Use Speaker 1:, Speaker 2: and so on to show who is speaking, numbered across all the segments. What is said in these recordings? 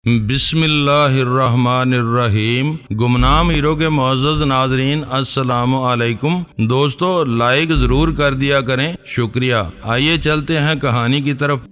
Speaker 1: بسم اللہ الرحمن الرحیم۔ گمنام ہیرو کے معزز ناظرین السلام علیکم۔ دوستو لائک ضرور کر دیا کریں، شکریہ۔ آئیے چلتے ہیں کہانی کی طرف۔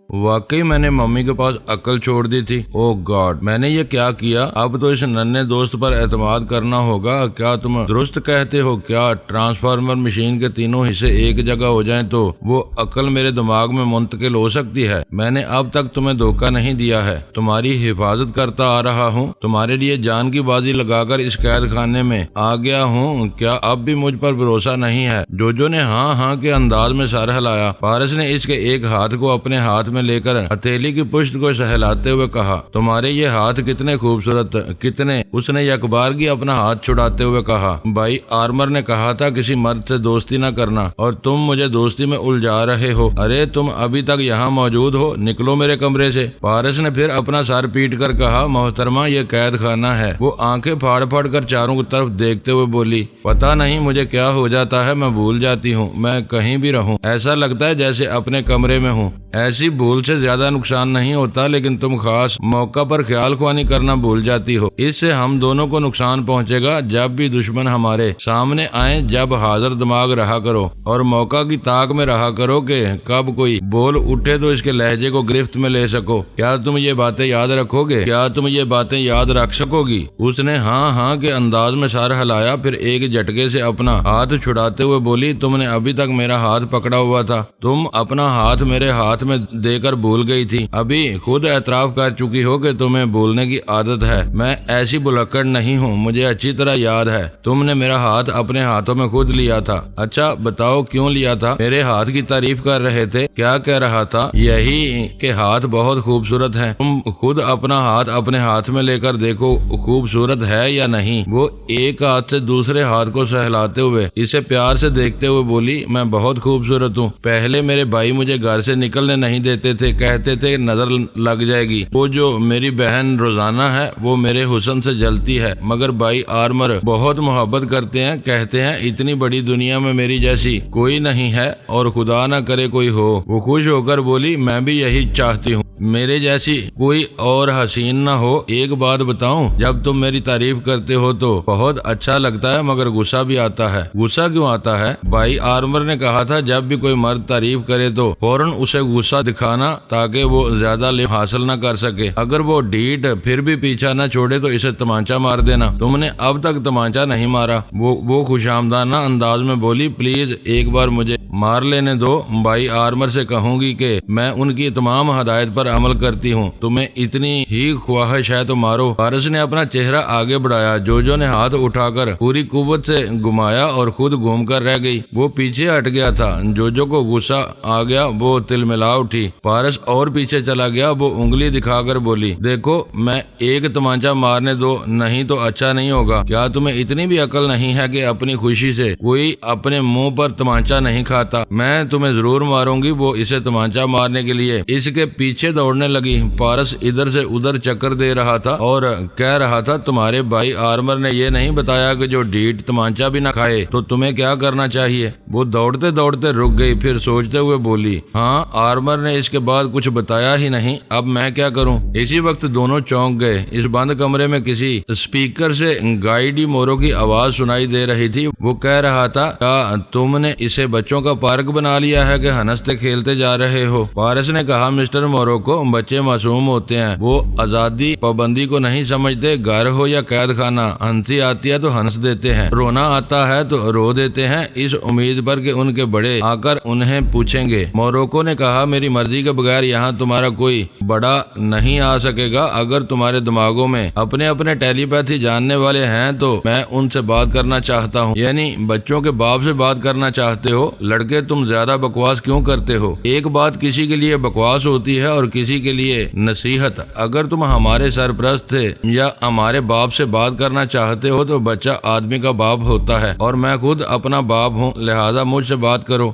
Speaker 1: واقعی میں نے ممی کے پاس عقل چھوڑ دی تھی۔ او گاڈ، میں نے یہ کیا کیا؟ اب تو اس ننھے دوست پر اعتماد کرنا ہوگا۔ کیا تم درست کہتے ہو؟ کیا ٹرانسفارمر مشین کے تینوں حصے ایک جگہ ہو جائیں تو وہ عقل میرے دماغ میں منتقل ہو سکتی ہے؟ میں نے اب تک تمہیں دھوکہ نہیں دیا ہے، تمہاری حفاظت کرتا آ رہا ہوں، تمہارے لیے جان کی بازی لگا کر اس قید خانے میں آ گیا ہوں۔ کیا اب بھی مجھ پر بھروسہ نہیں ہے؟ جوجو نے ہاں ہاں کے انداز میں سر ہلایا۔ فارس نے اس کے ایک ہاتھ کو اپنے ہاتھ میں لے کر ہتھیلی کی پشت کو سہلاتے ہوئے کہا، تمہارے یہ ہاتھ کتنے خوبصورت، کتنے۔ اس نے یکبارگی اپنا ہاتھ چھڑاتے ہوئے کہا، بھائی آرمر نے کہا تھا کسی مرد سے دوستی نہ کرنا، اور تم مجھے دوستی میں الجھا رہے ہو۔ ارے تم ابھی تک یہاں موجود ہو، نکلو میرے کمرے سے۔ فارس نے پھر اپنا سر پیٹ کر کہا، محترمہ یہ قید خانہ ہے۔ وہ آنکھیں پھاڑ پھاڑ کر چاروں کی طرف دیکھتے ہوئے بولی، پتہ نہیں مجھے کیا ہو جاتا ہے، میں بھول جاتی ہوں، میں کہیں بھی رہوں ایسا لگتا ہے جیسے اپنے کمرے میں ہوں۔ ایسی بھول سے زیادہ نقصان نہیں ہوتا، لیکن تم خاص موقع پر خیال خوانی کرنا بھول جاتی ہو۔ اس سے ہم دونوں کو نقصان پہنچے گا۔ جب بھی دشمن ہمارے سامنے آئیں، جب حاضر دماغ رہا کرو اور موقع کی طاق میں رہا کرو کہ کب کوئی بول اٹھے تو اس کے لہجے کو گرفت میں لے سکو۔ کیا تم یہ باتیں یاد رکھو گے؟ کیا تم یہ باتیں یاد رکھ سکو گی؟ اس نے ہاں ہاں کے انداز میں سر ہلایا، پھر ایک جھٹکے سے اپنا ہاتھ چھڑاتے ہوئے بولی، تم نے ابھی تک میرا ہاتھ پکڑا ہوا تھا، تم اپنا ہاتھ میرے ہاتھ میں دے کر بھول گئی تھی۔ ابھی خود اعتراف کر چکی ہو کہ تمہیں بھولنے کی عادت ہے۔ میں ایسی بھلکڑ نہیں ہوں، مجھے اچھی طرح یاد ہے، تم نے میرا ہاتھ اپنے ہاتھوں میں خود لیا تھا۔ اچھا بتاؤ کیوں لیا تھا؟ میرے ہاتھ کی تعریف کر رہے تھے۔ کیا کہہ رہا تھا؟ یہی کہ ہاتھ بہت خوبصورت ہے۔ تم خود اپنا ہاتھ اپنے ہاتھ میں لے کر دیکھو خوبصورت ہے یا نہیں۔ وہ ایک ہاتھ سے دوسرے ہاتھ کو سہلاتے ہوئے اسے پیار سے دیکھتے ہوئے بولی، میں بہت خوبصورت ہوں۔ پہلے میرے بھائی مجھے گھر سے نکلنے نہیں دیتے تھے، کہتے تھے نظر لگ جائے گی۔ وہ جو میری بہن روزانہ ہے وہ میرے حسن سے جلتی ہے، مگر بھائی آرمر بہت محبت کرتے ہیں، کہتے ہیں اتنی بڑی دنیا میں میری جیسی کوئی نہیں ہے، اور خدا نہ کرے کوئی ہو۔ وہ خوش ہو کر بولی، میں بھی یہی چاہتی ہوں، میرے جیسی کوئی اور حسین نہ ہو۔ ایک بات بتاؤں، جب تم میری تعریف کرتے ہو تو بہت اچھا لگتا ہے، مگر غصہ بھی آتا ہے۔ غصہ کیوں آتا ہے؟ بھائی آرمر نے کہا تھا جب بھی کوئی مرد تعریف کرے تو فوراً اسے غصہ دکھانا تاکہ وہ زیادہ لفظ حاصل نہ کر سکے۔ اگر وہ ڈیٹ پھر بھی پیچھا نہ چھوڑے تو اسے تمانچہ مار دینا۔ تم نے اب تک تمانچہ نہیں مارا۔ وہ خوش آمدانہ انداز میں بولی، پلیز ایک بار مجھے مار لینے دو۔ بھائی آرمر سے کہوں گی کہ میں ان کی تمام ہدایت پر عمل کرتی ہوں، تمہیں اتنی ہی خواہش ہے تو مارو۔ فارس نے اپنا چہرہ آگے بڑھایا۔ جوجو نے ہاتھ اٹھا کر پوری قوت سے گھمایا اور خود گھوم کر رہ گئی۔ وہ پیچھے ہٹ گیا تھا۔ جوجو کو غصہ آ گیا، وہ تلملا اٹھی۔ فارس اور پیچھے چلا گیا۔ وہ انگلی دکھا کر بولی، دیکھو میں ایک تمانچہ مارنے دو، نہیں تو اچھا نہیں ہوگا۔ کیا تمہیں اتنی بھی عقل نہیں ہے کہ اپنی خوشی سے کوئی اپنے منہ پر تمانچہ نہیں کھاتا؟ میں تمہیں ضرور ماروں گی۔ وہ اسے تمانچہ مارنے کے لیے اس کے پیچھے دوڑنے لگی۔ فارس ادھر سے ادھر چکر دے رہا تھا اور کہہ رہا تھا، تمہارے بھائی آرمر نے یہ نہیں بتایا کہ جو ڈیٹ تمانچہ بھی نہ کھائے تو تمہیں کیا کرنا چاہیے؟ وہ دوڑتے دوڑتے رک گئی، پھر سوچتے ہوئے بولی، ہاں آرمر نے اس کے بعد کچھ بتایا ہی نہیں، اب میں کیا کروں؟ اسی وقت دونوں چونک گئے۔ اس بند کمرے میں کسی اسپیکر سے گائی ڈی مورو کی آواز سنائی دے رہی تھی۔ وہ کہہ رہا تھا، کیا تم نے اسے بچوں کا پارک بنا لیا ہے کہ ہنستے کھیلتے جا رہے ہو؟ فارس نے کہا، مسٹر مورو کو بچے معصوم ہوتے ہیں، وہ آزادی پابندی کو نہیں سمجھتے۔ گھر ہو یا قید خانہ، ہنسی آتی ہے تو ہنس دیتے ہیں، رونا آتا ہے تو رو دیتے ہیں، اس امید پر کہ ان کے بڑے آ کر انہیں پوچھیں گے۔ موروکو نے کہا، میری مرضی کے بغیر یہاں تمہارا کوئی بڑا نہیں آ سکے گا۔ اگر تمہارے دماغوں میں اپنے اپنے ٹیلی پیتھی جاننے والے ہیں تو میں ان سے بات کرنا چاہتا ہوں، یعنی بچوں کے باپ سے بات کرنا چاہتے ہو۔ لڑکے تم زیادہ بکواس کیوں کرتے ہو؟ ایک بات کسی کے لیے بکواس ہوتی ہے اور کسی کے لیے نصیحت۔ اگر تم ہمارے سرپرست تھے یا ہمارے باپ سے بات کرنا چاہتے ہو تو بچہ آدمی کا باپ ہوتا ہے، اور میں خود اپنا باپ ہوں، لہذا مجھ سے بات کرو۔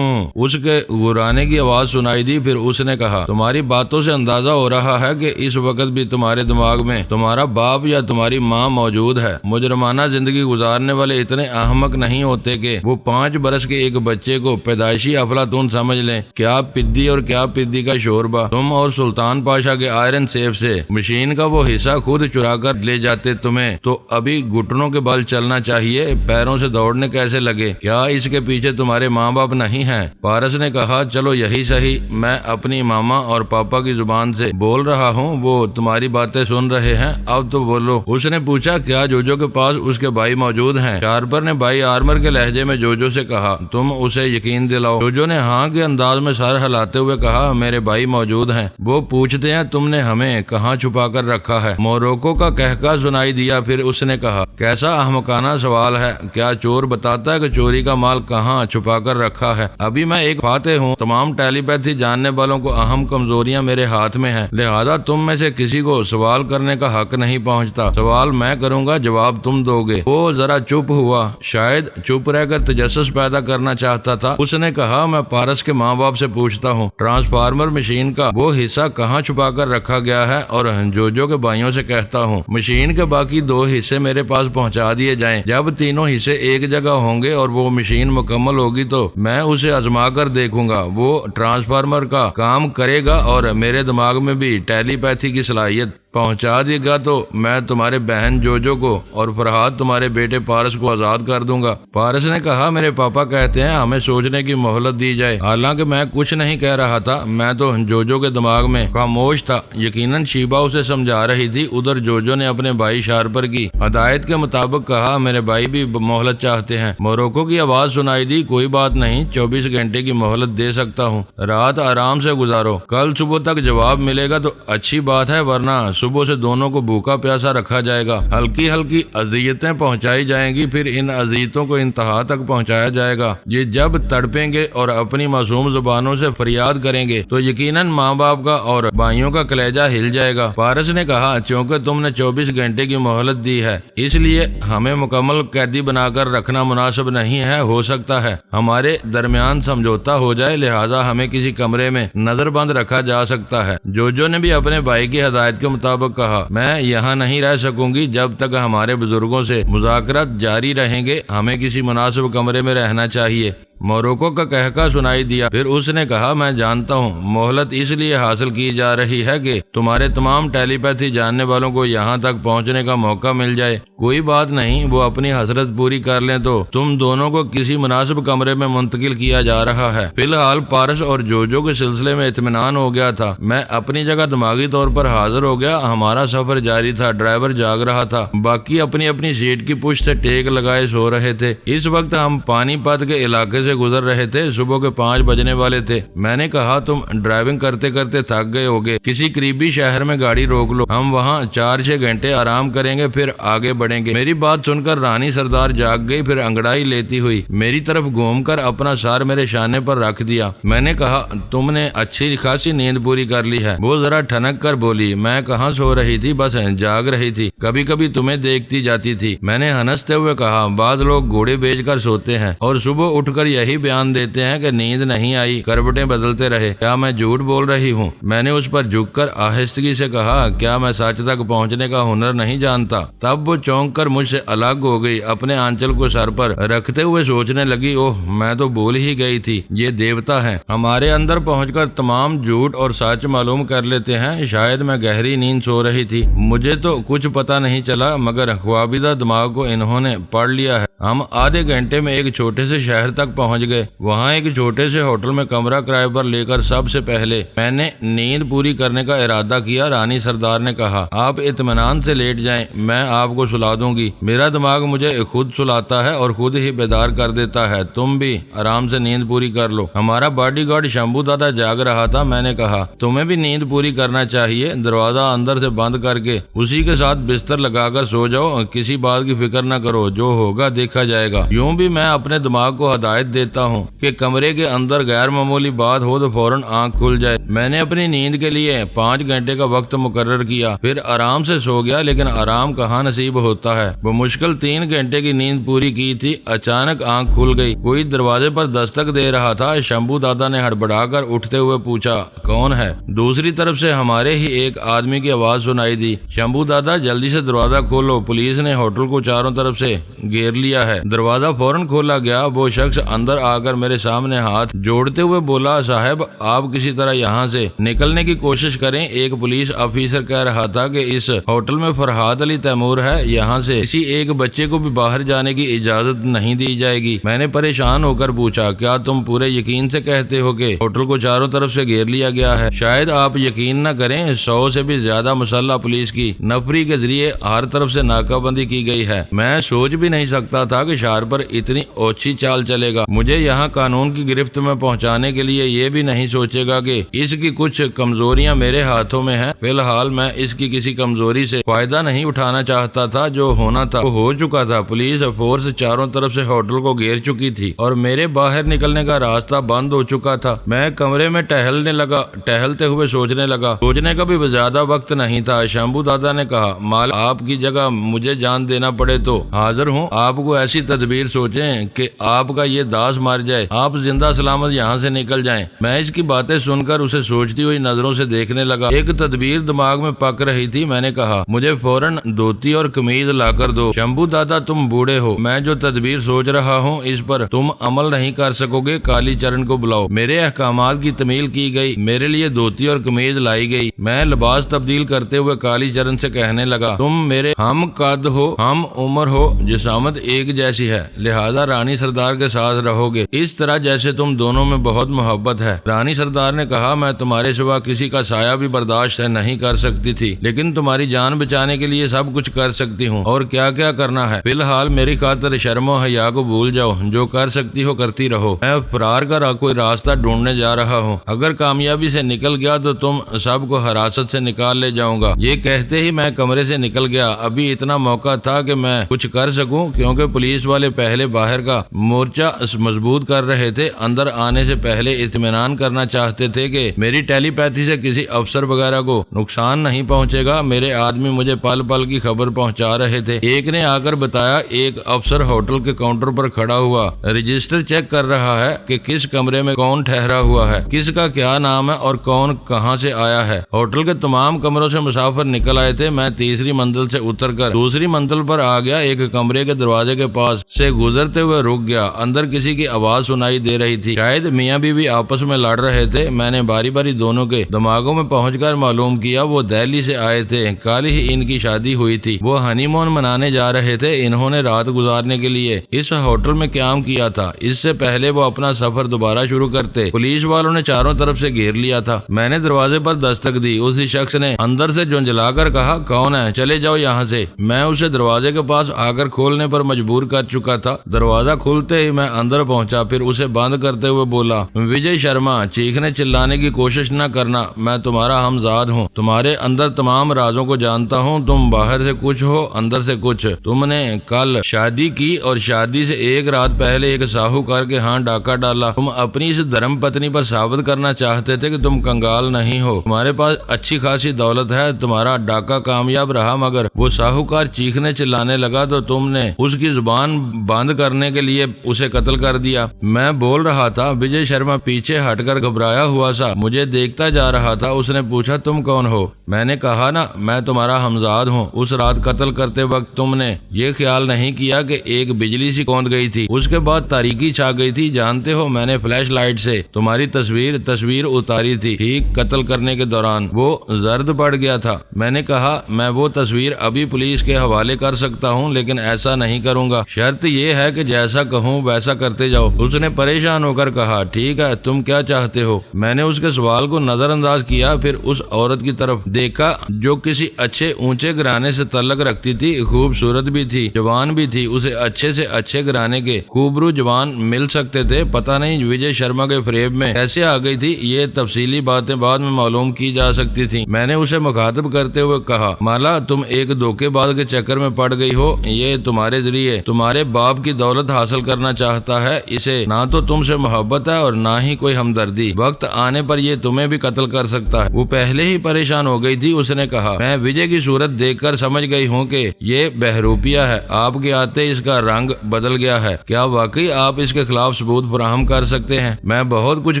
Speaker 1: ہوں۔ اس کے گرانے کی آواز سنائی دی۔ پھر اس نے کہا تمہاری باتوں سے اندازہ ہو رہا ہے کہ اس وقت بھی تمہارے دماغ میں تمہارا باپ یا تمہاری ماں موجود ہے۔ مجرمانہ زندگی گزارنے والے اتنے احمق نہیں ہوتے کہ وہ 5 برس کے ایک بچے کو پیدائشی افلاطون سمجھ لیں۔ کیا پدی اور کیا پدی کا شوربہ، تم اور سلطان پاشا کے آئرن سیف سے مشین کا وہ حصہ خود چرا کر لے جاتے، تمہیں تو ابھی گھٹنوں کے بل چلنا چاہیے، پیروں سے دوڑنے کیسے لگے؟ کیا اس کے پیچھے تمہارے ماں باپ نہیں ہیں؟ پارس نے کہا چلو یہی صحیح، میں اپنی ماما اور پاپا کی زبان سے بول رہا ہوں، وہ تمہاری باتیں سن رہے ہیں، اب تو بولو۔ اس نے پوچھا کیا جوجو کے پاس اس کے بھائی موجود ہیں؟ شارپر نے بھائی آرمر کے لہجے میں جوجو سے کہا تم اسے یقین دلاؤ۔ جوجو نے ہاں کے انداز میں سر ہلاتے ہوئے کہا میرے بھائی موجود ہیں، وہ پوچھتے ہیں تم نے ہمیں کہاں چھپا کر رکھا ہے؟ موروکو کا کہکا سنائی دیا۔ پھر اس نے کہا کیسا احمقانہ سوال ہے، کیا چور بتاتا ہے کہ چوری کا مال کہاں چھپا کر رکھا ہے؟ ابھی میں ایک فاتح ہوں، تمام ٹیلی پیتھی جاننے والوں کو اہم کمزوریاں میرے ہاتھ میں ہیں، لہذا تم میں سے کسی کو سوال کرنے کا حق نہیں پہنچتا۔ سوال میں کروں گا، جواب تم دو گے۔ وہ ذرا چپ ہوا، شاید چپ رہ کر تجسس پیدا کرنا چاہتا تھا۔ اس نے کہا میں پارس کے ماں باپ سے پوچھتا ہوں ٹرانسفارمر مشین کا وہ حصہ کہاں چھپا کر رکھا گیا ہے، اور جوجو کے بھائیوں سے کہتا ہوں مشین کے باقی 2 حصے میرے پاس پہنچا دیے جائیں۔ جب تینوں حصے ایک جگہ ہوں گے اور وہ مشین مکمل ہوگی تو میں اسے آزما کر دیکھوں گا، وہ ٹرانسفارمر کا کام کرے گا اور میرے دماغ میں بھی ٹیلی پیتھی کی صلاحیت پہنچا دے گا تو میں تمہارے بہن جوجو کو اور فرحاد تمہارے بیٹے پارس کو آزاد کر دوں گا۔ پارس نے کہا میرے پاپا کہتے ہیں ہمیں سوچنے کی مہلت دی جائے، حالانکہ میں کچھ نہیں کہہ رہا تھا، میں تو جوجو کے دماغ میں خاموش تھا۔ یقیناً شیبا اسے سمجھا رہی تھی۔ ادھر جوجو نے اپنے بھائی شارپر کی ہدایت کے مطابق کہا میرے بھائی بھی مہلت چاہتے ہیں۔ موروکو کی آواز سنائی دی کوئی بات نہیں، 24 گھنٹے کی مہلت دے سکتا ہوں، رات آرام سے گزارو، کل صبح تک جواب ملے گا تو اچھی بات ہے، ورنہ صبح سے دونوں کو بھوکا پیاسا رکھا جائے گا، ہلکی ہلکی اذیتیں پہنچائی جائیں گی، پھر ان اذیتوں کو انتہا تک پہنچایا جائے گا۔ یہ جب تڑپیں گے اور اپنی معصوم زبانوں سے فریاد کریں گے تو یقیناً ماں باپ کا اور بھائیوں کا کلیجہ ہل جائے گا۔ پارس نے کہا چونکہ تم نے 24 گھنٹے کی مہلت دی ہے اس لیے ہمیں مکمل قیدی بنا کر رکھنا مناسب نہیں ہے، ہو سکتا ہے ہمارے درمیان سمجھوتا ہو جائے، لہذا ہمیں کسی کمرے میں نظر بند رکھا جا سکتا ہے۔ جوجو نے بھی اپنے بھائی کی ہدایت کے مطابق کہا میں یہاں نہیں رہ سکوں گی جب تک ہمارے بزرگوں سے مذاکرات جاری رہیں گے، ہمیں کسی مناسب کمرے میں رہنا چاہیے۔ موروکو کا کہکا سنائی دیا۔ پھر اس نے کہا میں جانتا ہوں مہلت اس لیے حاصل کی جا رہی ہے کہ تمہارے تمام ٹیلی پیتھی جاننے والوں کو یہاں تک پہنچنے کا موقع مل جائے۔ کوئی بات نہیں، وہ اپنی حسرت پوری کر لیں تو تم دونوں کو کسی مناسب کمرے میں منتقل کیا جا رہا ہے۔ فی الحال پارس اور جوجو کے سلسلے میں اطمینان ہو گیا تھا۔ میں اپنی جگہ دماغی طور پر حاضر ہو گیا، ہمارا سفر جاری تھا، ڈرائیور جاگ رہا تھا، باقی اپنی اپنی سیٹ کی پشت سے ٹیک لگائے سو رہے تھے۔ اس وقت ہم پانی پت کے علاقے سے گزر رہے تھے، صبح کے 5 بجنے والے تھے۔ میں نے کہا تم ڈرائیونگ کرتے کرتے تھک گئے ہوگے، کسی قریبی شہر میں گاڑی روک لو، ہم وہاں 4-6 گھنٹے آرام کریں گے پھر آگے بڑھیں گے۔ میری بات سن کر رانی سردار جاگ گئی، پھر انگڑائی لیتی ہوئی میری طرف گھوم کر اپنا سر میرے شانے پر رکھ دیا۔ میں نے کہا تم نے اچھی خاصی نیند پوری کر لی ہے۔ وہ ذرا ٹھنک کر بولی میں کہاں سو رہی تھی، بس جاگ رہی تھی، کبھی کبھی تمہیں دیکھتی جاتی تھی۔ میں نے ہنستے ہوئے کہا بعض لوگ گھوڑے بیچ کر سوتے ہیں اور صبح اٹھ کر یہی بیان دیتے ہیں کہ نیند نہیں آئی، کروٹیں بدلتے رہے، کیا میں جھوٹ بول رہی ہوں؟ میں نے اس پر جھک کر آہستگی سے کہا کیا میں سچ تک پہنچنے کا ہنر نہیں جانتا؟ تب وہ چونک کر مجھ سے الگ ہو گئی، اپنے آنچل کو سر پر رکھتے ہوئے سوچنے لگی اوہ میں تو بول ہی گئی تھی، یہ دیوتا ہے، ہمارے اندر پہنچ کر تمام جھوٹ اور سچ معلوم کر لیتے ہیں۔ شاید میں گہری نیند سو رہی تھی، مجھے تو کچھ پتا نہیں چلا، مگر خوابیدہ دماغ کو انہوں نے پڑھ لیا ہے۔ ہم آدھے گھنٹے میں ایک چھوٹے سے شہر تک پہنچ گئے، وہاں ایک چھوٹے سے ہوٹل میں کمرہ کرائے پر لے کر سب سے پہلے میں نے نیند پوری کرنے کا ارادہ کیا۔ رانی سردار نے کہا آپ اطمینان سے لیٹ جائیں، میں آپ کو سلا دوں گی، میرا دماغ مجھے خود سلاتا ہے اور خود ہی بیدار کر دیتا ہے، تم بھی آرام سے نیند پوری کر لو۔ ہمارا باڈی گارڈ شمبو دادا جاگ رہا تھا۔ میں نے کہا تمہیں بھی نیند پوری کرنا چاہیے، دروازہ اندر سے بند کر کے اسی کے ساتھ بستر لگا کر سو جاؤ، کسی بات کی فکر نہ کرو، جو ہوگا دیکھا لکھا جائے گا۔ یوں بھی میں اپنے دماغ کو ہدایت دیتا ہوں کہ کمرے کے اندر غیر معمولی بات ہو تو فوراً آنکھ کھل جائے۔ میں نے اپنی نیند کے لیے 5 گھنٹے کا وقت مقرر کیا، پھر آرام سے سو گیا، لیکن آرام کہاں نصیب ہوتا ہے۔ بمشکل 3 گھنٹے کی نیند پوری کی تھی، اچانک آنکھ کھل گئی۔ کوئی دروازے پر دستک دے رہا تھا۔ شمبھو دادا نے ہڑبڑا کر اٹھتے ہوئے پوچھا، کون ہے؟ دوسری طرف سے ہمارے ہی ایک آدمی کی آواز سنائی دی، شمبھو دادا جلدی سے دروازہ کھولو، پولیس نے ہوٹل کو چاروں طرف سے گھیر لیا ہے۔ دروازہ فوراً کھولا گیا۔ وہ شخص اندر آ کر میرے سامنے ہاتھ جوڑتے ہوئے بولا، صاحب آپ کسی طرح یہاں سے نکلنے کی کوشش کریں، ایک پولیس آفیسر کہہ رہا تھا کہ اس ہوٹل میں فرحات علی تیمور ہے، یہاں سے کسی ایک بچے کو بھی باہر جانے کی اجازت نہیں دی جائے گی۔ میں نے پریشان ہو کر پوچھا، کیا تم پورے یقین سے کہتے ہو کہ ہوٹل کو چاروں طرف سے گھیر لیا گیا ہے؟ شاید آپ یقین نہ کریں، 100 سے بھی زیادہ مسلح پولیس کی نفری کے ذریعے ہر طرف سے ناکہ بندی کی گئی ہے۔ میں سوچ بھی نہیں سکتا تھا کہ شہر پر اتنی اوچھی چال چلے گا۔ مجھے یہاں قانون کی گرفت میں پہنچانے کے لیے یہ بھی نہیں سوچے گا کہ اس کی کچھ کمزوریاں میرے ہاتھوں میں ہیں۔ فی الحال میں اس کی کسی کمزوری سے فائدہ نہیں اٹھانا چاہتا تھا، جو ہونا تھا وہ ہو چکا تھا۔ پولیس فورس چاروں طرف سے ہوٹل کو گھیر چکی تھی اور میرے باہر نکلنے کا راستہ بند ہو چکا تھا۔ میں کمرے میں ٹہلتے ہوئے سوچنے لگا۔ سوچنے کا بھی زیادہ وقت نہیں تھا۔ شمبھو دادا نے کہا، مال آپ کی جگہ مجھے جان دینا پڑے تو حاضر ہوں۔ آپ کو ایسی تدبیر سوچیں کہ آپ کا یہ داس مر جائے، آپ زندہ سلامت یہاں سے نکل جائیں۔ میں اس کی باتیں سن کر اسے سوچتی ہوئی نظروں سے دیکھنے لگا۔ ایک تدبیر دماغ میں پک رہی تھی۔ میں نے کہا، مجھے فوراً دھوتی اور قمیض لا کر دو۔ شمبھو دادا تم بوڑھے ہو، میں جو تدبیر سوچ رہا ہوں اس پر تم عمل نہیں کر سکو گے، کالی چرن کو بلاؤ۔ میرے احکامات کی تعمیل کی گئی، میرے لیے دھوتی اور قمیض لائی گئی۔ میں لباس تبدیل کرتے ہوئے کالی چرن سے کہنے لگا، تم میرے ہم قد ہو، ہم عمر ہو، جسامت ایک جیسی ہے، لہذا رانی سردار کے ساتھ رہو گے اس طرح جیسے تم دونوں میں بہت محبت ہے۔ رانی سردار نے کہا، میں تمہارے سوا کسی کا سایہ بھی برداشت نہیں کر سکتی تھی، لیکن تمہاری جان بچانے کے لیے سب کچھ کر سکتی ہوں، اور کیا کیا کرنا ہے۔ فی الحال میری خاطر شرم و حیا کو بھول جاؤ، جو کر سکتی ہو کرتی رہو۔ میں فرار کا کوئی راستہ ڈھونڈنے جا رہا ہوں، اگر کامیابی سے نکل گیا تو تم سب کو حراست سے نکال لے جاؤں گا۔ یہ کہتے ہی میں کمرے سے نکل گیا۔ ابھی اتنا موقع تھا کہ میں کچھ کر سکوں، کیونکہ پولیس والے پہلے باہر کا مورچہ مضبوط کر رہے تھے، اندر آنے سے پہلے اطمینان کرنا چاہتے تھے کہ میری ٹیلی پیتھی سے کسی افسر وغیرہ کو نقصان نہیں پہنچے گا۔ میرے آدمی مجھے پل پل کی خبر پہنچا رہے تھے۔ ایک نے آ کر بتایا، ایک افسر ہوٹل کے کاؤنٹر پر کھڑا ہوا رجسٹر چیک کر رہا ہے کہ کس کمرے میں کون ٹھہرا ہوا ہے، کس کا کیا نام ہے اور کون کہاں سے آیا ہے۔ ہوٹل کے تمام کمروں سے مسافر نکل آئے تھے۔ میں تیسری منزل سے اتر کر دوسری منزل پر آ گیا۔ ایک کمرے کے دروازے کے پاس سے گزرتے ہوئے رک گیا۔ اندر کسی کی آواز سنائی دے رہی تھی، شاید میاں بیوی آپس میں لڑ رہے تھے۔ میں نے باری باری دونوں کے دماغوں میں پہنچ کر معلوم کیا وہ دہلی سے آئے تھے، کل ہی ان کی شادی ہوئی تھی، وہ ہنی مون منانے جا رہے تھے۔ انہوں نے رات گزارنے کے لیے اس ہوٹل میں قیام کیا تھا، اس سے پہلے وہ اپنا سفر دوبارہ شروع کرتے۔ پولیس والوں نے چاروں طرف سے گھیر لیا تھا۔ میں نے دروازے پر دستک دی۔ اسی شخص نے اندر سے جھنجھلا کر کہا، کون ہے؟ چلے جاؤ یہاں سے۔ میں اسے دروازے کے پاس آ کر کھولنے پر مجبور کر چکا تھا۔ دروازہ کھلتے ہی میں اندر پہنچا، پھر اسے بند کرتے ہوئے بولا، وجے شرما، چیخنے چلانے کی کوشش نہ کرنا، میں تمہارا ہمزاد ہوں، تمہارے اندر تمام رازوں کو جانتا ہوں، تم باہر سے کچھ ہو، اندر سے کچھ۔ تم نے کل شادی کی اور شادی سے ایک رات پہلے ایک ساہوکار کے ہاں ڈاکہ ڈالا۔ تم اپنی اس دھرم پتنی پر ثابت کرنا چاہتے تھے کہ تم کنگال نہیں ہو، تمہارے پاس اچھی خاصی دولت ہے، تمہارا ڈاکہ کامیاب رہا، مگر وہ ساہوکار چیخنے چلانے لگا تو تم نے اس کی زبان بند کرنے کے لیے اسے قتل کر دیا۔ میں بول رہا تھا، وجے شرما پیچھے ہٹ کر گھبرایا ہوا سا مجھے دیکھتا جا رہا تھا۔ اس نے پوچھا، تم کون ہو؟ میں نے کہا نا، میں تمہارا ہمزاد ہوں۔ اس رات قتل کرتے وقت تم نے یہ خیال نہیں کیا کہ ایک بجلی سی کوند گئی تھی، اس کے بعد تاریکی چھا گئی تھی؟ جانتے ہو، میں نے فلیش لائٹ سے تمہاری تصویر اتاری تھی، ٹھیک قتل کرنے کے دوران وہ زرد پڑ گیا تھا۔ میں نے کہا، میں وہ تصویر ابھی پولیس کے حوالے کر سکتا ہوں، لیکن ایسا نہیں کروں گا، شرط یہ ہے کہ جیسا کہوں ویسا کرتے جاؤ۔ اس نے پریشان ہو کر کہا، ٹھیک ہے، تم کیا چاہتے ہو؟ میں نے اس کے سوال کو نظر انداز کیا، پھر اس عورت کی طرف دیکھا جو کسی اچھے اونچے گھرانے سے تعلق رکھتی تھی، خوبصورت بھی تھی، جوان بھی تھی۔ اسے اچھے سے اچھے گھرانے کے خوبرو جوان مل سکتے تھے، پتہ نہیں وجے شرما کے فریب میں کیسے آ گئی تھی۔ یہ تفصیلی باتیں بعد میں معلوم کی جا سکتی تھی۔ میں نے اسے مخاطب کرتے ہوئے کہا، مالا، تم ایک دھوکے باز کے چکر میں پڑ گئی ہو، یہ تمہارے ذریعے تمہارے باپ کی دولت حاصل کرنا چاہتا ہے، اسے نہ تو تم سے محبت ہے اور نہ ہی کوئی ہمدردی، وقت آنے پر یہ تمہیں بھی قتل کر سکتا ہے۔ وہ پہلے ہی پریشان ہو گئی تھی۔ اس نے کہا، میں وجے کی صورت دیکھ کر سمجھ گئی ہوں کہ یہ بہروپیہ ہے، آپ کے آتے اس کا رنگ بدل گیا ہے، کیا واقعی آپ اس کے خلاف ثبوت فراہم کر سکتے ہیں؟ میں بہت کچھ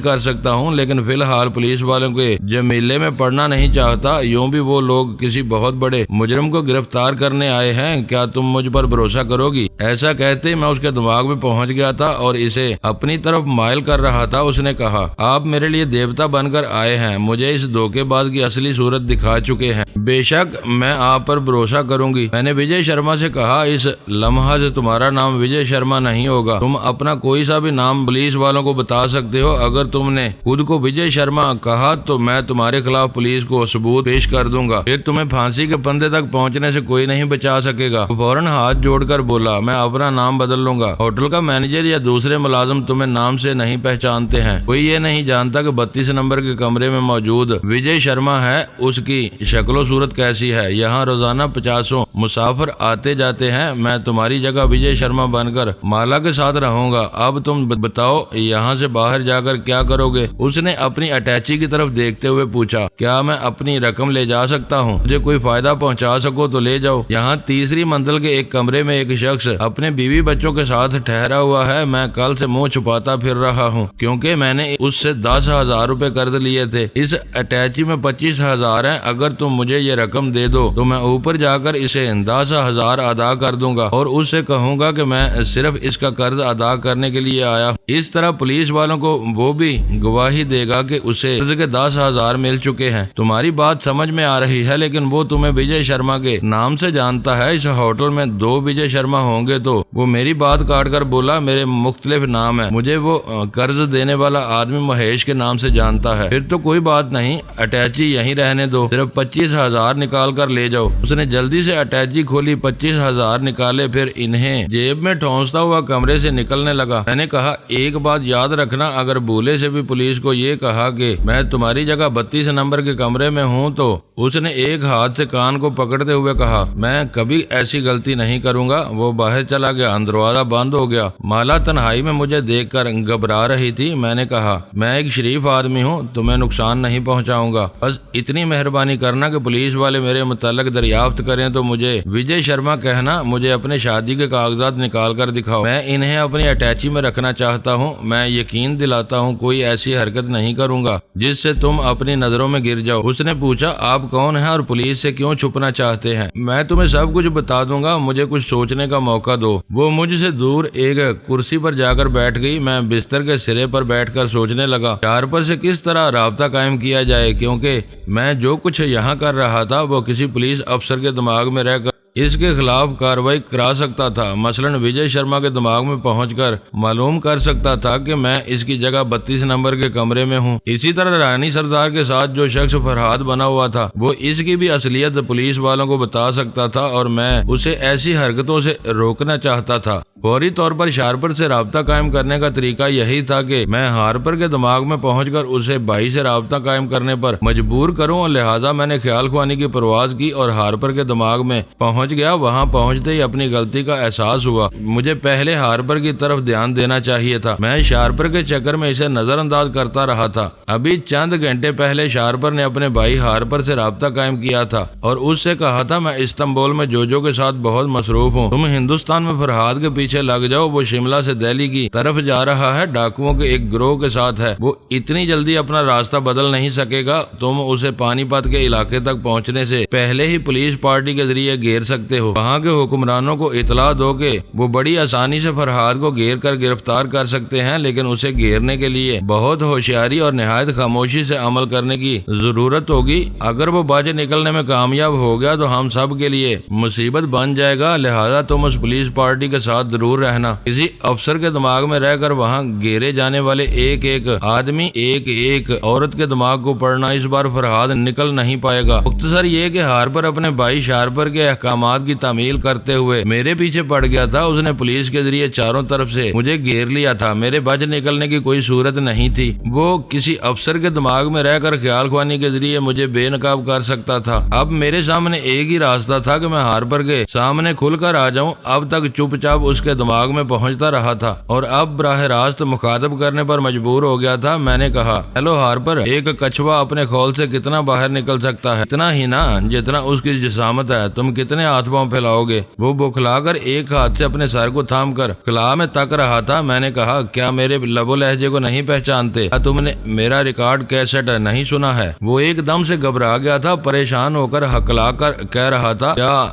Speaker 1: کر سکتا ہوں، لیکن فی الحال پولیس والوں کے جمیلے میں پڑنا نہیں چاہتا، یوں بھی وہ لوگ کسی بہت بڑے مجرم کو گرفتار کرنے آئے ہیں، کیا تم مجھ پر بھروسہ کرو گی؟ ایسا کہتے میں اس کے دماغ میں پہنچ گیا تھا اور اسے اپنی طرف مائل کر رہا تھا۔ اس نے کہا، آپ میرے لیے دیوتا بن کر آئے ہیں، مجھے اس دھوکے باز کی اصلی صورت دکھا چکے ہیں، بے شک میں آپ پر بھروسہ کروں گی۔ میں نے وجے شرما سے کہا، اس لمحہ سے تمہارا نام وجے شرما نہیں ہوگا، تم اپنا کوئی سا بھی نام پولیس والوں کو بتا سکتے ہو، اگر تم نے خود کو وجے شرما کہا تو میں تمہارے خلاف پولیس کو ثبوت پیش کر دوں گا، پھر تمہیں پھانسی کے پندے تک پہنچنے سے کوئی نہیں بچا سکے گا۔ فوراً ہاتھ جوڑ کر بولا، میں اپنا نام بدل لوں گا، ہوٹل کا مینیجر یا دوسرے ملازم تمہیں نام سے نہیں پہچانتے ہیں، کوئی یہ نہیں جانتا کہ 32 نمبر کے کمرے میں موجود وجے شرما ہے، اس کی شکل و صورت کیسی ہے، یہاں روزانہ 50 مسافر آتے جاتے ہیں، میں تمہاری جگہ وجے شرما بن کر مالا کے ساتھ رہوں گا، اب تم بتاؤ یہاں سے باہر جا کر کیا کرو گے؟ اس نے اپنی اٹیچی کی طرف دیکھتے ہوئے پوچھا، کیا میں اپنی رقم لے جا سکتا ہوں؟ مجھے کوئی فائدہ پہنچا سکو تو لے جاؤ، یہاں تیسری منزل کے ایک کمرے میں ایک شخص اپنے بیوی بچوں کے ساتھ ٹھہرا ہوا ہے، میں کل سے منہ چھپاتا پھر رہا ہوں کیونکہ میں نے اس سے 10,000 روپے قرض لیے تھے، اس اٹیچی میں 25,000 ہیں، اگر تم مجھے یہ رقم دے دو تو میں اوپر جا کر اسے 10,000 ادا کر دوں گا اور اس سے کہوں گا کہ میں صرف اس کا قرض ادا کرنے کے لیے آیا ہوں، اس طرح پولیس والوں کو وہ بھی گواہی دے گا کہ اسے قرض کے 10,000 مل چکے ہیں۔ تمہاری بات سمجھ میں آ رہی ہے، لیکن وہ تمہیں وجے شرما کے نام سے جانتا ہے، اس ہوٹل میں 2 وجے شرما ہوں گے تو وہ میری بات کاٹ کر بولا، میرے مختلف نام ہیں، مجھے وہ قرض دینے والا آدمی مہیش کے نام سے جانتا ہے، پھر تو کوئی بات نہیں، اٹیچی یہیں رہنے دو، صرف 25,000 نکال کر لے جاؤ۔ اس نے جلدی سے اٹیچی کھولی، 25,000 نکالے، پھر انہیں جیب میں ٹھونستا ہوا کمرے سے نکلنے لگا۔ میں نے کہا، ایک بات یاد رکھنا، اگر بھولے سے بھی پولیس کو یہ کہا کہ میں تمہاری جگہ 32 نمبر کے کمرے میں ہوں تو اس نے ایک ہاتھ سے کان کو پکڑتے ہوئے کہا، میں کبھی ایسی غلطی نہیں کروں گا۔ وہ باہر چلا گیا، دروازہ بند ہو گیا۔ مالا تنہائی میں مجھے دیکھ کر گھبرا رہی تھی۔ میں نے کہا، میں ایک شریف آدمی ہوں، تمہیں نقصان نہیں پہنچاؤں گا، بس اتنی مہربانی کرنا کہ پولیس والے میرے متعلق دریافت کریں تو مجھے وجے شرما کہنا، مجھے اپنے شادی کے کاغذات نکال کر دکھاؤ، میں انہیں اپنی اٹیچی میں رکھنا چاہتا ہوں، میں یقین دلاتا ہوں کوئی ایسی حرکت نہیں کروں گا جس سے تم اپنی نظروں میں گر جاؤ۔ اس نے پوچھا، آپ کون ہیں اور پولیس سے کیوں چھپنا چاہتے ہیں؟ میں تمہیں سب کچھ بتا دوں گا، مجھے کچھ سوچنے کا موقع دو۔ وہ مجھ سے دور ایک کرسی پر جا کر بیٹھ گئی۔ میں بستر کے سرے پر بیٹھ کر سوچنے لگا شارپر سے کس طرح رابطہ قائم کیا جائے، کیونکہ میں جو کچھ یہاں کر رہا تھا وہ کسی پولیس افسر کے دماغ میں رہ کر اس کے خلاف کارروائی کرا سکتا تھا، مثلاً وجے شرما کے دماغ میں پہنچ کر معلوم کر سکتا تھا کہ میں اس کی جگہ 32 نمبر کے کمرے میں ہوں۔ اسی طرح رانی سردار کے ساتھ جو شخص فرہاد بنا ہوا تھا وہ اس کی بھی اصلیت پولیس والوں کو بتا سکتا تھا اور میں اسے ایسی حرکتوں سے روکنا چاہتا تھا۔ فوری طور پر شارپر سے رابطہ قائم کرنے کا طریقہ یہی تھا کہ میں ہارپر کے دماغ میں پہنچ کر اسے بھائی سے رابطہ قائم کرنے پر مجبور کروں، اور لہٰذا میں نے خیال خوانی کی پرواز کی اور ہارپر کے دماغ میں پہنچ گیا۔ وہاں پہنچتے ہی اپنی غلطی کا احساس ہوا، مجھے پہلے ہارپر کی طرف دھیان دینا چاہیے تھا، میں شارپر کے چکر میں اسے نظر انداز کرتا رہا تھا۔ ابھی چند گھنٹے پہلے شارپر نے اپنے بھائی ہارپر سے رابطہ قائم کیا تھا اور اس سے کہا تھا، میں استنبول میں جوجو کے ساتھ بہت مصروف ہوں، تم ہندوستان میں فرہاد کے پیچھے لگ جاؤ، وہ شملہ سے دہلی کی طرف جا رہا ہے، ڈاکوؤں کے ایک گروہ کے ساتھ ہے، وہ اتنی جلدی اپنا راستہ بدل نہیں سکے گا، تم اسے پانی پت کے علاقے تک پہنچنے سے پہلے ہی پولیس پارٹی کے ذریعے گھیر سکتے ہو، وہاں کے حکمرانوں کو اطلاع دو کہ وہ بڑی آسانی سے فرہاد کو گھیر کر گرفتار کر سکتے ہیں، لیکن اسے گھیرنے کے لیے بہت ہوشیاری اور نہایت خاموشی سے عمل کرنے کی ضرورت ہوگی، اگر وہ باجے نکلنے میں کامیاب ہو گیا تو ہم سب کے لیے مصیبت بن جائے گا، لہذا تم اس پولیس پارٹی کے ساتھ ضرور رہنا۔ کسی افسر کے دماغ میں رہ کر وہاں گھیرے جانے والے ایک ایک آدمی ایک ایک عورت کے دماغ کو پڑھنا اس بار فرحاد نکل نہیں پائے گا۔ مختصر یہ کہ ہارپر اپنے بھائی شارپر کے احکامات کی تعمیل کرتے ہوئے میرے پیچھے پڑ گیا تھا۔ اس نے پولیس کے ذریعے چاروں طرف سے مجھے گھیر لیا تھا۔ میرے بچ نکلنے کی کوئی صورت نہیں تھی۔ وہ کسی افسر کے دماغ میں رہ کر خیال خوانی کے ذریعے مجھے بے نقاب کر سکتا تھا۔ اب میرے سامنے ایک ہی راستہ تھا کہ میں ہارپر کے سامنے کھل کر آ جاؤں۔ اب تک چپ چاپ اس کے دماغ میں پہنچتا رہا تھا اور اب براہ راست مخاطب کرنے پر مجبور ہو گیا تھا۔ میں نے کہا، ہیلو ہارپر، ایک کچھوا اپنے کھول سے کتنا باہر نکل سکتا ہے؟ اتنا ہی نا جتنا اس کی جسامت ہے۔ تم کتنے ہاتھ پاؤں پھیلاؤ گے؟ وہ بکھلا کر ایک ہاتھ سے اپنے سر کو تھام کر خلا میں تک رہا تھا۔ میں نے کہا، کیا میرے لب و لہجے کو نہیں پہچانتے؟ کیا تم نے میرا ریکارڈ کیسٹ نہیں سنا ہے؟ وہ ایک دم سے گھبرا گیا تھا، پریشان ہو کر ہکلا کر کہہ رہا تھا، کیا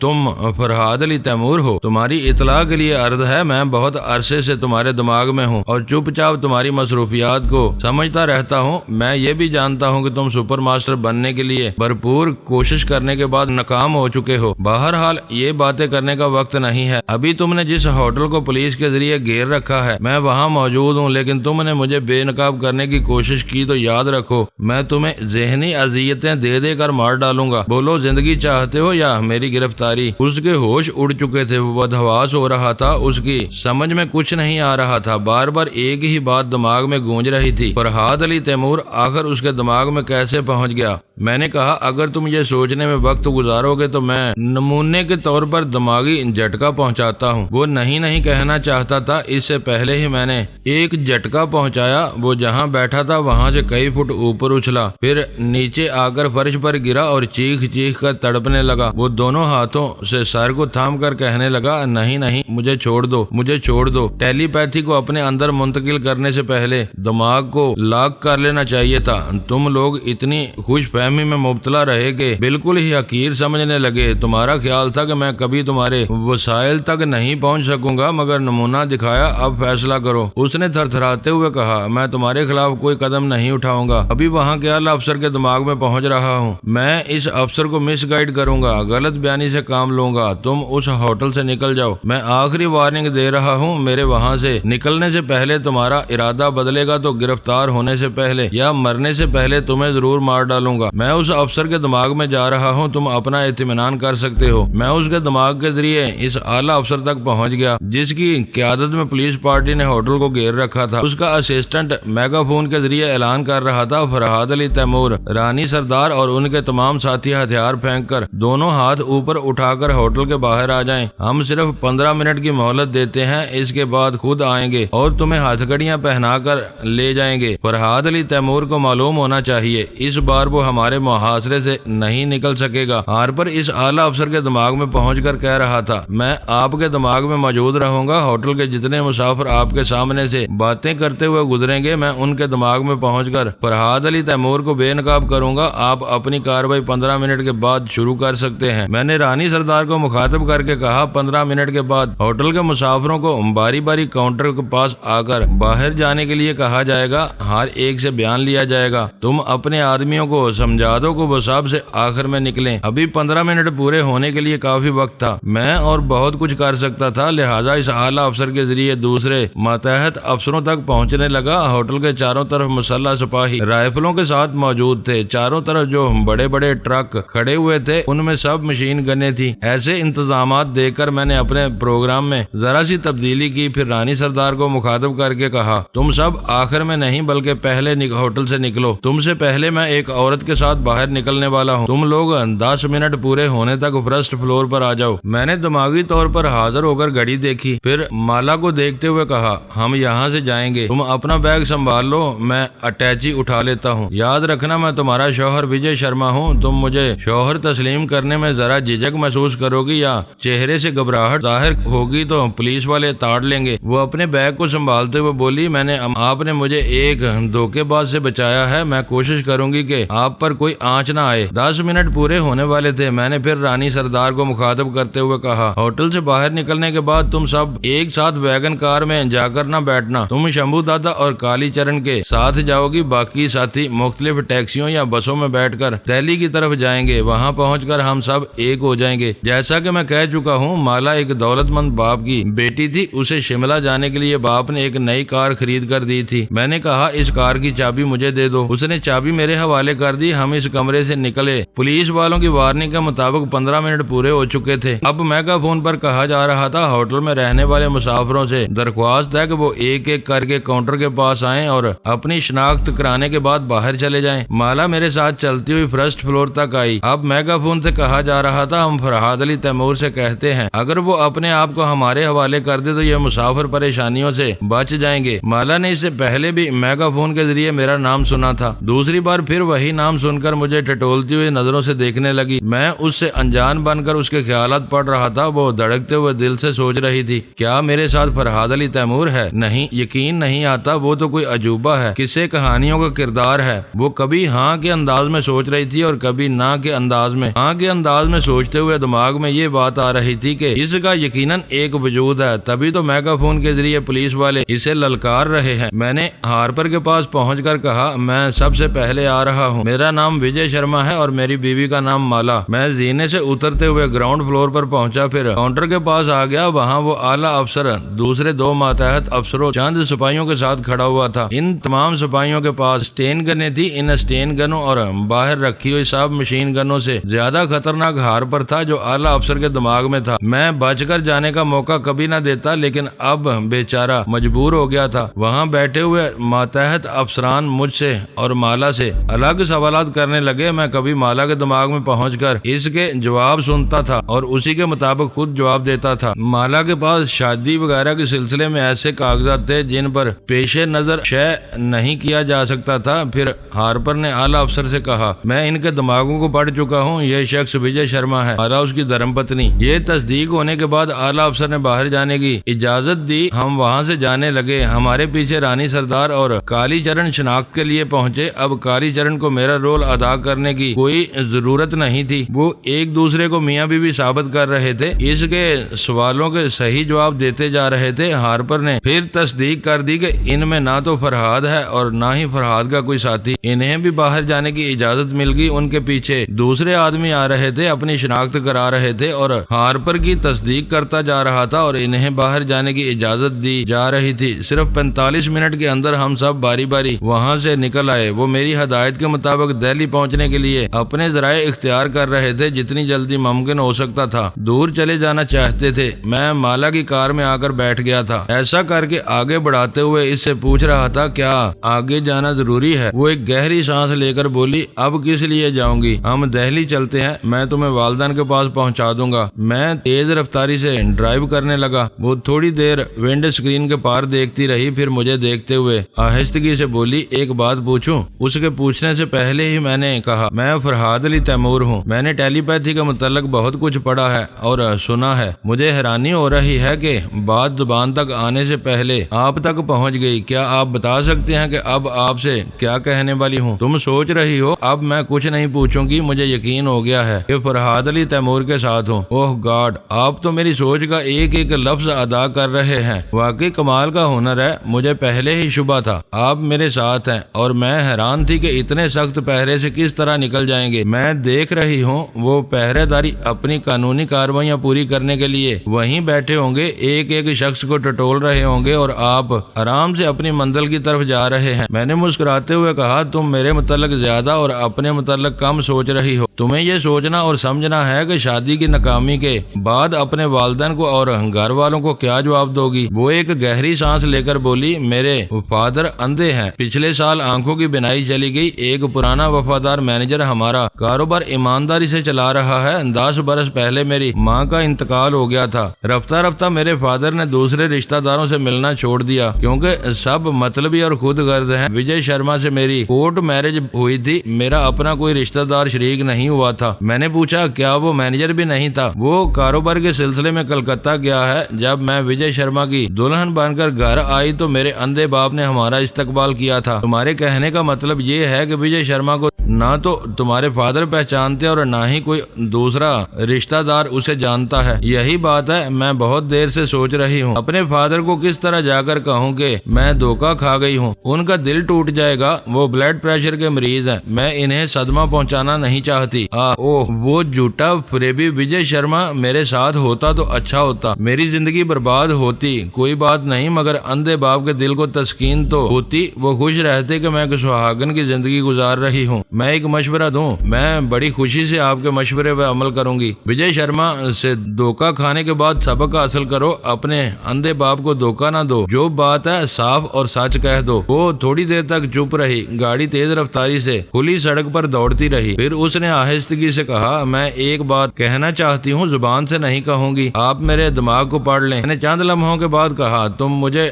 Speaker 1: تم فرحاد علی تیمور ہو؟ تمہاری اطلاع کے لیے عرض ہے، میں بہت عرصے سے تمہارے دماغ میں ہوں اور چپ چاپ تمہاری مصروفیات کو سمجھتا رہتا ہوں۔ میں یہ بھی جانتا ہوں کہ تم سپر ماسٹر بننے کے لیے بھرپور کوشش کرنے کے بعد ناکام ہو چکے ہو۔ بہرحال یہ باتیں کرنے کا وقت نہیں ہے۔ ابھی تم نے جس ہوٹل کو پولیس کے ذریعے گھیر رکھا ہے، میں وہاں موجود ہوں، لیکن تم نے مجھے بے نقاب کرنے کی کوشش کی تو یاد رکھو، میں تمہیں ذہنی اذیتیں دے دے کر مار ڈالوں گا۔ بولو، زندگی چاہتے ہو یا میری گرفتاری؟ اس کے ہوش اڑ چکے تھے، وہ بدحواس ہو رہا تھا، اس کی سمجھ میں کچھ نہیں آ رہا تھا۔ بار بار ایک ہی بات دماغ میں گونج رہی تھی، فرحاد علی تیمور آخر اس کے دماغ میں کیسے پہنچ گیا؟ میں نے کہا، اگر تم یہ سوچنے میں وقت گزارو گے تو میں نمونے کے طور پر دماغی جھٹکا پہنچاتا ہوں۔ وہ نہیں کہنا چاہتا تھا، اس سے پہلے ہی میں نے ایک جھٹکا پہنچایا۔ وہ جہاں بیٹھا تھا وہاں سے کئی فٹ اوپر اچھلا، پھر نیچے آ کر فرش پر گرا اور چیخ چیخ کر تڑپنے لگا۔ وہ دونوں ہاتھوں سے سر کو تھام کر کہنے لگا، نہیں، مجھے چھوڑ دو۔ ٹیلی پیتھی کو اپنے اندر منتقل کرنے سے پہلے دماغ کو لاک کر لینا چاہیے تھا۔ تم لوگ اتنی خوش فہمی میں مبتلا رہے کہ بالکل ہی حقیر سمجھنے لگے۔ تمہارا خیال تھا کہ میں کبھی تمہارے وسائل تک نہیں پہنچ سکوں گا، مگر نمونہ دکھایا، اب فیصلہ کرو۔ اس نے تھرتھراتے ہوئے کہا، میں تمہارے خلاف کوئی قدم نہیں اٹھاؤں گا۔ ابھی وہاں کے اعلیٰ افسر کے دماغ میں پہنچ رہا ہوں۔ میں اس افسر کو مس گائیڈ کروں گا، غلط بیانی سے کام لوں گا۔ تم اس ہوٹل سے نکل جاؤ۔ میں آخری وارننگ دے رہا ہوں، میرے وہاں سے نکلنے سے پہلے تمہارا ارادہ بدلے گا تو گرفتار ہونے سے پہلے یا مرنے سے پہلے تمہیں ضرور مار ڈالوں گا۔ میں اس افسر کے دماغ میں جا رہا ہوں، تم اپنا اطمینان کر سکتے ہو۔ میں اس کے دماغ کے ذریعے اس اعلیٰ افسر تک پہنچ گیا جس کی قیادت میں پولیس پارٹی نے ہوٹل کو گھیر رکھا تھا۔ اس کا اسسٹنٹ میگا فون کے ذریعے اعلان کر رہا تھا، فرحاد علی تیمور، رانی سردار اور ان کے تمام ساتھی ہتھیار پھینک کر دونوں ہاتھ اوپر اٹھا کر ہوٹل کے باہر آ جائیں۔ ہم صرف 15 منٹ کی مہلت دیتے ہیں، اس کے بعد خود آئیں گے اور تمہیں ہتھ کڑیاں پہنا کر لے جائیں گے۔ فرحاد علی تیمور کو معلوم ہونا چاہیے، اس بار وہ ہمارے محاصرے سے نہیں نکل سکے گا۔ ہارپر اس اعلیٰ افسر کے دماغ میں پہنچ کر کہہ رہا تھا، میں آپ کے دماغ میں موجود رہوں گا۔ ہوٹل کے جتنے مسافر آپ کے سامنے سے باتیں کرتے ہوئے گزریں گے، میں ان کے دماغ میں پہنچ کر فرحاد علی تیمور کو بے نقاب کروں گا۔ آپ اپنی کارروائی 15 منٹ کے بعد شروع کر سکتے ہیں۔ میں نے رانی سردار کو مخاطب کر کے کہا، 15 منٹ کے بعد ہوٹل کے مسافروں کو باری باری کاؤنٹر کے پاس آ کر باہر جانے کے لیے کہا جائے گا، ہر ایک سے بیان لیا جائے گا۔ تم اپنے آدمیوں کو سمجھا دو کہ وہ سب سے آخر میں نکلیں۔ ابھی 15 منٹ پورے ہونے کے لیے کافی وقت تھا۔ میں اور بہت کچھ کر سکتا تھا، لہٰذا اس اعلیٰ افسر کے ذریعے دوسرے ماتحت افسروں تک پہنچنے لگا۔ ہوٹل کے چاروں طرف مسلح سپاہی رائفلوں کے ساتھ موجود تھے۔ چاروں طرف جو بڑے بڑے ٹرک کھڑے ہوئے تھے ان میں سب مشین گنیں تھیں۔ ایسے انتظامات دیکھ کر میں نے اپنے پروگرام میں ذرا سی تبدیلی کی، پھر رانی سردار کو مخاطب کر کے کہا، تم سب آخر میں نہیں بلکہ پہلے ہوٹل سے نکلو۔ تم سے پہلے میں ایک عورت کے ساتھ باہر نکلنے والا ہوں۔ تم لوگ 10 منٹ پورے ہونے تک فرسٹ فلور پر آ جاؤ۔ میں نے دماغی طور پر حاضر ہو کر گھڑی دیکھی، پھر مالا کو دیکھتے ہوئے کہا، ہم یہاں سے جائیں گے، تم اپنا بیگ سنبھال لو، میں اٹیچی اٹھا لیتا ہوں۔ یاد رکھنا میں تمہارا شوہر وجے شرما ہوں۔ تم مجھے شوہر تسلیم کرنے میں ذرا جھجک محسوس کرو گی یا چہرے سے گھبراہٹ ظاہر ہوگی تو پولیس والے تاڑ لیں گے۔ وہ اپنے بیگ کو سنبھالتے ہوئے بولی، آپ نے مجھے ایک دھوکے باز سے بچایا ہے، میں کوشش کروں گی کہ آپ پر کوئی آنچ نہ آئے۔ 10 منٹ پورے ہونے والے تھے۔ میں نے پھر رانی سردار کو مخاطب کرتے ہوئے کہا، ہوٹل سے باہر نکلنے کے بعد تم سب ایک ساتھ ویگن کار میں جا کر نہ بیٹھنا۔ تم شمبھو دادا اور کالی چرن کے ساتھ جاؤ گی، باقی ساتھی مختلف ٹیکسیوں یا بسوں میں بیٹھ کر دہلی کی طرف جائیں گے۔ وہاں پہنچ کر ہم سب ایک ہو جائیں گے۔ جیسا کہ میں کہہ چکا ہوں، مالا ایک دولت مند باپ کی بیٹی تھی، اسے شملہ جانے کے لیے باپ نے ایک نئی کار خرید کر دی تھی۔ میں نے کہا اس کار کی چابی مجھے دے دو، اس نے چابی میرے حوالے کر دی۔ ہم اس کمرے سے نکلے، پولیس والوں کی وارننگ کے مطابق 15 منٹ پورے ہو چکے تھے۔ اب میگا فون پر کہا جا رہا تھا ہوٹل میں رہنے والے مسافروں سے درخواست ہے کہ وہ ایک ایک کر کے کاؤنٹر کے پاس آئیں اور اپنی شناخت کرانے کے بعد باہر چلے جائیں۔ مالا میرے ساتھ چلتی ہوئی فرسٹ فلور تک آئی۔ اب میگا فون سے کہا جا رہا تھا ہم فرحاد علی تیمور سے کہتے ہیں اگر وہ اپنے آپ کو ہمارے حوالے کر دے تو یہ مسافر پریشانیوں سے بچ جائیں گے۔ مالا نے اس سے پہلے بھی میگا فون کے ذریعے میرا نام سنا تھا، دوسری بار پھر وہی نام سن کر مجھے ٹٹولتی ہوئی نظروں سے دیکھنے لگی۔ میں اس سے انجان بن کر اس کے خیالات پڑھ رہا تھا۔ وہ دھڑکتے ہوئے دل سے سوچ رہی تھی کیا میرے ساتھ فرحاد علی تیمور ہے؟ نہیں، یقین نہیں آتا، وہ تو کوئی عجوبہ ہے، قصے کہانیوں کا کردار ہے۔ وہ کبھی ہاں کے انداز میں سوچ رہی تھی اور کبھی نہ کے انداز میں۔ ہاں کے انداز میں سوچتے ہوئے دماغ میں یہ بات آ رہی تھی کہ اس کا یقیناً ایک وجود ہے، تبھی تو میگا فون کے ذریعے پولیس والے اسے للکار رہے ہیں۔ میں نے ہارپر کے پاس پہنچ کر کہا میں سب سے پہلے آ رہا ہوں، میرا نام وجے شرما ہے اور میری بیوی کا نام مالا۔ میں زینے سے اترتے ہوئے گراؤنڈ فلور پر پہنچا، پھر کاؤنٹر کے پاس آ گیا۔ وہاں وہ اعلیٰ افسر دوسرے دو ماتحت افسروں چند سپاہیوں کے ساتھ کھڑا ہوا تھا۔ ان تمام سپاہیوں کے پاس اسٹین گنیں تھی۔ ان اسٹین گنوں اور باہر رکھی ہوئی سب مشین گنوں سے زیادہ خطرناک ہارپر تھا جو اعلیٰ افسر کے دماغ میں تھا۔ میں بچ کر جانے کا موقع کبھی نہ دیتا، لیکن اب بیچارہ مجبور ہو گیا تھا۔ وہاں بیٹھے ہوئے ماتحت افسران مجھ سے اور مالا سے الگ سوالات کرنے لگے۔ میں کبھی مالا کے دماغ میں پہنچ کر اس کے جواب سنتا تھا اور اسی کے مطابق خود جواب دیتا تھا۔ مالا کے پاس شادی وغیرہ کے سلسلے میں ایسے کاغذات تھے جن پر پیش نظر شے نہیں کیا جا سکتا تھا۔ پھر ہارپر نے اعلیٰ افسر سے کہا میں ان کے دماغوں کو پڑھ چکا ہوں، یہ شخص وجے شرما ہے، مالا اس کی دھرم پتنی۔ یہ تصدیق ہونے کے بعد اعلیٰ افسر نے باہر جانے کی اجازت دی۔ ہم وہاں سے جانے لگے۔ ہمارے پیچھے رانی سردار اور کالی چرن شناخت کے لیے پہنچے۔ اب کالی چرن کو میرا رول ادا کرنے کی کوئی ضرورت نہیں تھی، وہ ایک دوسرے کو میاں بیوی ثابت کر رہے تھے، اس کے سوالوں کے صحیح جواب دیتے جا رہے تھے۔ ہارپر نے پھر تصدیق کر دی کہ ان میں نہ تو فرحاد ہے اور نہ ہی فرحاد کا کوئی ساتھی۔ انہیں بھی باہر جانے کی اجازت مل گئی۔ ان کے پیچھے دوسرے آدمی آ رہے تھے، اپنی شناخت کرا رہے تھے اور ہارپر کی تصدیق کرتا جا رہا تھا اور انہیں باہر جانے کی اجازت دی جا رہی تھی۔ صرف 45 منٹ کے اندر ہم سب باری باری وہاں سے نکل آئے۔ وہ میری ہدایت کے مطابق دہلی پہنچنے کے لیے اپنے ذرائع اختیار کر رہے تھے، جتنی جلدی ممکن ہو سکتا تھا دور چلے جانا چاہتے تھے۔ میں مالا کی کار میں آ کر بیٹھ گیا تھا، ایسا کر کے آگے بڑھاتے ہوئے اس سے پوچھ رہا تھا کیا آگے جانا ضروری ہے؟ وہ ایک گہری سانس لے کر بولی اب کس لیے جاؤں گی، ہم دہلی چلتے ہیں، میں تمہیں والدین کے پاس پہنچا دوں گا۔ میں تیز رفتاری سے ڈرائیو کرنے لگا۔ وہ تھوڑی دیر ونڈ اسکرین کے پار دیکھتی رہی، پھر مجھے دیکھتے ہوئے آہستگی سے بولی ایک بات پوچھوں؟ اس کے پوچھنے سے پہلے ہی میں نے کہا میں فرحاد علی تیمور ہوں۔ میں نے ٹیلی پیتھی کے متعلق بہت کچھ پڑھا ہے اور سنا ہے۔ مجھے حیرانی ہو رہی ہے کہ بات زبان تک آنے سے پہلے آپ تک پہنچ گئی۔ کیا آپ بتا سکتے ہیں کہ اب آپ سے کیا کہنے والی ہوں؟ تم سوچ رہی ہو اب میں کچھ نہیں پوچھوں گی، مجھے یقین ہو گیا ہے کہ فرحاد علی تیمور کے ساتھ ہوں۔ اوہ گاڈ، آپ تو میری سوچ کا ایک ایک لفظ ادا کر رہے ہیں، واقعی کمال کا ہنر ہے۔ مجھے پہلے ہی شبہ تھا آپ میرے ساتھ ہیں اور میں حیران تھی کہ اتنے سخت پہرے سے کس طرح نکل جائیں گے۔ میں دیکھ رہی ہوں وہ پہرے داری اپنی قانونی کارروائیاں پوری کرنے کے لیے وہیں بیٹھے ہوں گے، ایک ایک شخص کو ٹٹول رہے ہوں گے اور آپ آرام سے اپنی منزل کی طرف جا رہے ہیں۔ میں نے مسکراتے ہوئے کہا تم میرے متعلق زیادہ اور اپنے متعلق کم سوچ رہی ہو۔ تمہیں یہ سوچنا اور سمجھنا ہے کہ شادی کی ناکامی کے بعد اپنے والدین کو اور گھر والوں کو کیا جواب دو گی۔ وہ ایک گہری سانس لے کر بولی میرے فادر اندھے ہیں، پچھلے سال آنکھوں کی بینائی چلی گئی۔ ایک پرانا وفادار مینیجر ہمارا کاروبار ایمانداری سے چلا رہا ہے۔ 10 برس پہلے میری ماں کا انتقال ہو گیا تھا۔ رفتہ رفتہ میرے فادر نے دوسرے رشتہ داروں سے ملنا چھوڑ دیا کیونکہ سب مطلبی اور خود غرض ہیں۔ وجے شرما سے میری کورٹ میرج ہوئی تھی، میرا اپنا کوئی رشتہ دار شریک نہیں ہوا تھا۔ میں نے پوچھا کیا وہ مینیجر بھی نہیں تھا؟ وہ کاروبار کے سلسلے میں کلکتہ گیا ہے۔ جب میں وجے شرما کی دلہن بن کر گھر آئی تو میرے اندھے باپ نے ہمارا استقبال کیا تھا۔ تمہارے کہنے کا مطلب یہ ہے کہ وجے شرما کو نہ تو تمہارے فادر پہچانتے اور نہ ہی کوئی دوسرا رشتہ دار اسے جانتا ہے۔ یہی بات ہے، میں بہت دیر سے سوچ رہی ہوں اپنے فادر کو کس طرح جا کر کہوں کہ میں دھوکہ کھا گئی ہوں۔ ان کا دل ٹوٹ جائے گا، وہ بلڈ پریشر کے مریض ہیں، میں انہیں صدمہ پہنچانا نہیں چاہتی۔ وہ جھوٹا فریبی وجے شرما میرے ساتھ ہو ہوتا تو اچھا ہوتا، میری زندگی برباد ہوتی کوئی بات نہیں، مگر اندھے باپ کے دل کو تسکین تو ہوتی، وہ خوش رہتے کہ میں سہاگن کی زندگی گزار رہی ہوں۔ میں ایک مشورہ دوں، میں بڑی خوشی سے آپ کے مشورے پر عمل کروں گی۔ وجے شرما سے دھوکہ کھانے کے بعد سبق حاصل کرو، اپنے اندھے باپ کو دھوکہ نہ دو، جو بات ہے صاف اور سچ کہہ دو۔ وہ تھوڑی دیر تک چپ رہی، گاڑی تیز رفتاری سے کھلی سڑک پر دوڑتی رہی، پھر اس نے آہستگی سے کہا، میں ایک بات کہنا چاہتی ہوں، زبان سے نہیں کہوں گی، آپ میرے دماغ کو پڑھ لیں۔ میں نے چند لمحوں کے بعد کہا، تم مجھے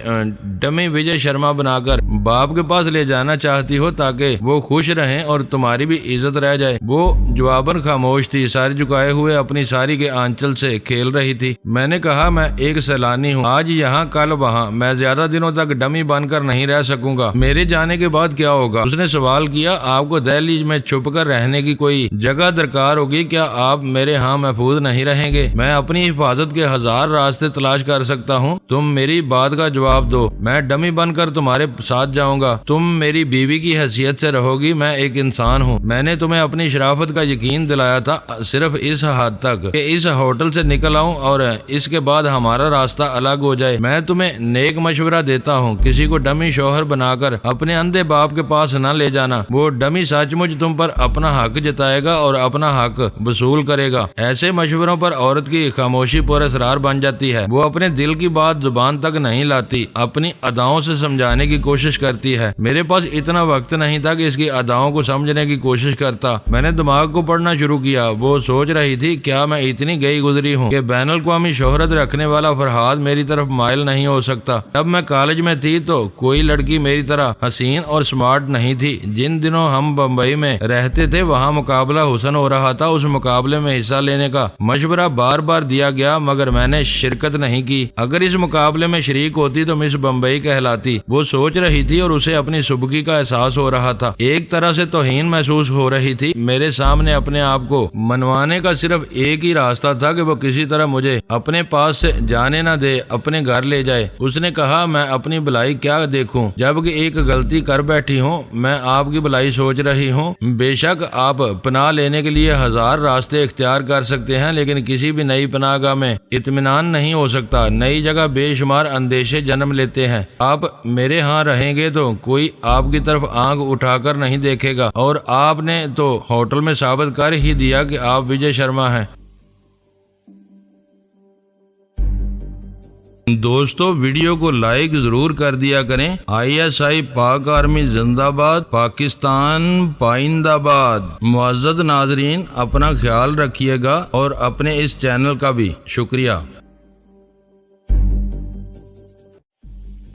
Speaker 1: ڈمی وجے شرما بنا کر باپ کے پاس لے جانا چاہتی ہو تاکہ وہ خوش رہیں اور تمہاری بھی عزت رہ جائے۔ وہ جواباً خاموش تھی، سر جھکائے ہوئے اپنی ساری کے آنچل سے کھیل رہی تھی۔ میں نے کہا، میں ایک سیلانی ہوں، آج یہاں کل وہاں، میں زیادہ دنوں تک ڈمی بن کر نہیں رہ سکوں گا، میرے جانے کے بعد کیا ہوگا؟ اس نے سوال کیا، آپ کو دہلیز میں چھپ کر رہنے کی کوئی جگہ درکار ہوگی، کیا آپ میرے ہاں محفوظ نہیں رہیں گے؟ میں اپنی حفاظت کے ہزار راستے تلاش کر سکتا ہوں، تم میری بات کا جواب دو، میں ڈمی بن کر تمہارے ساتھ جاؤں گا، تم میری بیوی کی حیثیت سے رہو گی، میں ایک انسان ہوں، میں نے تمہیں اپنی شرافت کا یقین دلایا تھا، صرف اس حد تک کہ اس ہوٹل سے نکل آؤں اور اس کے بعد ہمارا راستہ الگ ہو جائے۔ میں تمہیں نیک مشورہ دیتا ہوں، کسی کو ڈمی شوہر بنا کر اپنے اندھے باپ کے پاس نہ لے جانا، وہ ڈمی سچ مچ تم پر اپنا حق جتائے گا اور اپنا حق وصول کرے گا۔ ایسے مشوروں پر عورت کی خاموشی پر اسرار بن جاتی ہے، وہ اپنے دل کی بات زبان تک نہیں لاتی، اپنی اداؤں سے سمجھانے کی کوشش کرتی ہے۔ میرے پاس اتنا وقت نہیں تھا کہ اس کی اداؤں کو سمجھنے کی کوشش کرتا، میں نے دماغ کو پڑھنا شروع کیا۔ وہ سوچ رہی تھی، کیا میں اتنی گئی گزری ہوں کہ بین الاقوامی شہرت رکھنے والا فرہاد میری طرف مائل نہیں ہو سکتا؟ جب میں کالج میں تھی تو کوئی لڑکی میری طرح حسین اور سمارٹ نہیں تھی۔ جن دنوں ہم بمبئی میں رہتے تھے وہاں مقابلہ حسن ہو رہا تھا، اس مقابلے میں حصہ لینے کا مشورہ بار بار دیا گیا مگر میں نے شرکت نہیں کی۔ اگر اس مقابلے میں شریک ہوتی تو مس بمبئی کہلاتی، وہ سوچ رہی تھی اور اسے اپنی سبکی کا احساس ہو رہا تھا۔ ایک طرح سے توہین محسوس ہو رہی تھی۔ میرے سامنے اپنے آپ کو منوانے کا صرف ایک ہی راستہ تھا کہ وہ کسی طرح مجھے اپنے پاس سے جانے نہ دے، اپنے گھر لے جائے۔ اس نے کہا، میں اپنی بھلائی کیا دیکھوں جب کہ ایک غلطی کر بیٹھی ہوں، میں آپ کی بھلائی سوچ رہی ہوں۔ بے شک آپ پناہ لینے کے لیے ہزار راستے اختیار کر سکتے ہیں، لیکن کسی بھی نئی پناہ گاہ میں اطمینان نہیں ہو سکتا۔ نئی جگہ بے شمار اندیشے جنم لیتے ہیں۔ آپ میرے ہاں رہیں گے تو کوئی آپ کی طرف آنکھ اٹھا کر نہیں دیکھے گا، اور آپ نے تو ہوٹل میں ثابت کر ہی دیا کہ آپ وجے شرما ہیں۔ دوستو، ویڈیو کو لائک ضرور کر دیا کریں۔ ISI پاک آرمی زندہ باد، پاکستان پائندہ باد۔ معزز ناظرین، اپنا خیال رکھیے گا اور اپنے اس چینل کا بھی شکریہ۔